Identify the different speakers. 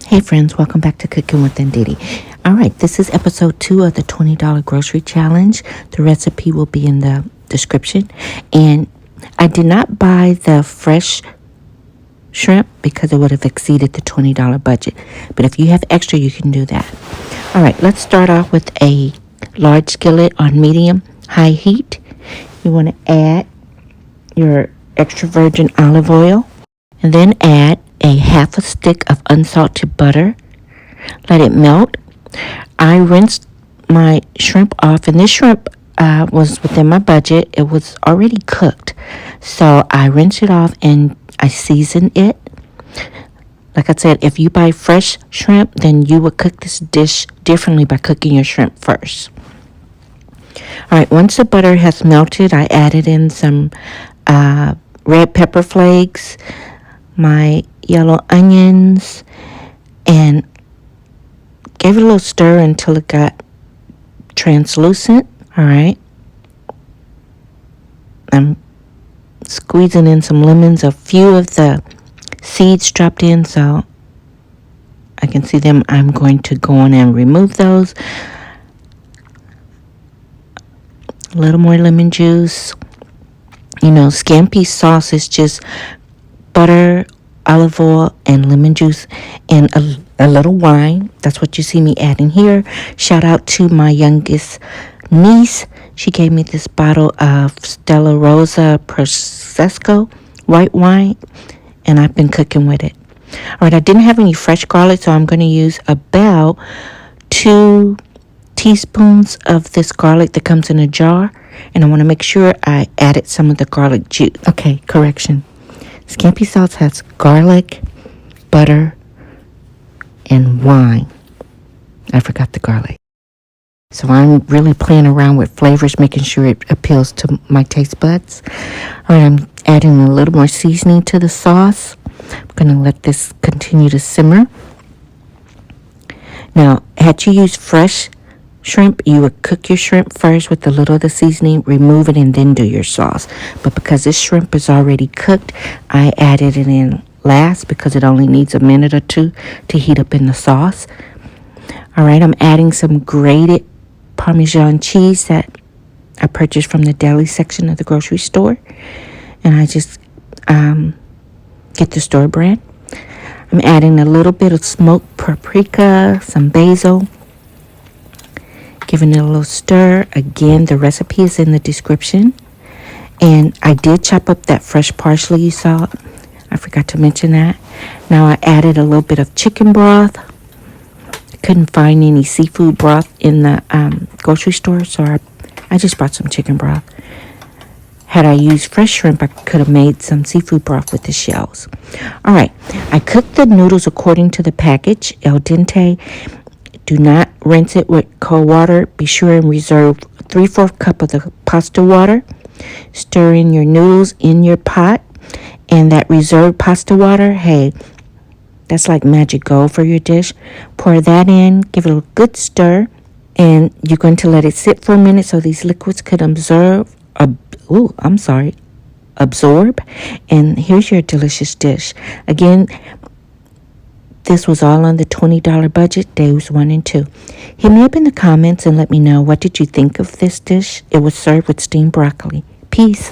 Speaker 1: Hey friends, welcome back to Cooking with Ndidi. Alright, this is episode 2 of the $20 grocery challenge. The recipe will be in the description. And I did not buy the fresh shrimp because it would have exceeded the $20 budget. But if you have extra, you can do that. Alright, let's start off with a large skillet on medium high heat. You want to add your extra virgin olive oil and then add a half a stick of unsalted butter. Let it melt. I rinsed my shrimp off, and this shrimp was within my budget. It was already cooked, so I rinsed it off and I seasoned it. Like I said, if you buy fresh shrimp, then you would cook this dish differently by cooking your shrimp first. All right, once the butter has melted, I added in some red pepper flakes, my yellow onions, and gave it a little stir until it got translucent. All right. I'm squeezing in some lemons. A few of the seeds dropped in, so I can see them. I'm going to go on and remove those. A little more lemon juice. You know, Scampi sauce is just butter, olive oil, and lemon juice, and a little wine. That's what you see me adding here. Shout out to my youngest niece. She gave me this bottle of Stella Rosa Prosecco white wine, and I've been cooking with it. All right, I didn't have any fresh garlic, so I'm going to use about 2 teaspoons of this garlic that comes in a jar, and I want to make sure I added some of the garlic juice. Okay, correction. Scampi sauce has garlic, butter, and wine. I forgot the garlic. So I'm really playing around with flavors, making sure it appeals to my taste buds. All right, I'm adding a little more seasoning to the sauce. I'm going to let this continue to simmer. Now, had you used fresh shrimp, you would cook your shrimp first with a little of the seasoning, remove it, and then do your sauce. But because this shrimp is already cooked, I added it in last because it only needs a minute or two to heat up in the sauce. All right, I'm adding some grated Parmesan cheese that I purchased from the deli section of the grocery store. And I just get the store brand. I'm adding a little bit of smoked paprika, some basil, giving it a little stir. Again, the recipe is in the description. And I did chop up that fresh parsley you saw. I forgot to mention that. Now I added a little bit of chicken broth. I couldn't find any seafood broth in the grocery store, so I just brought some chicken broth. Had I used fresh shrimp, I could have made some seafood broth with the shells. All right, I cooked the noodles according to the package, al dente. Do not rinse it with cold water. Be sure and reserve 3/4 cup of the pasta water. Stir in your noodles in your pot. And that reserved pasta water, hey, that's like magic gold for your dish. Pour that in, give it a good stir, and you're going to let it sit for a minute so these liquids could absorb. And here's your delicious dish. Again, this was all on the $20 budget, days 1 and 2. Hit me up in the comments and let me know, what did you think of this dish? It was served with steamed broccoli. Peace.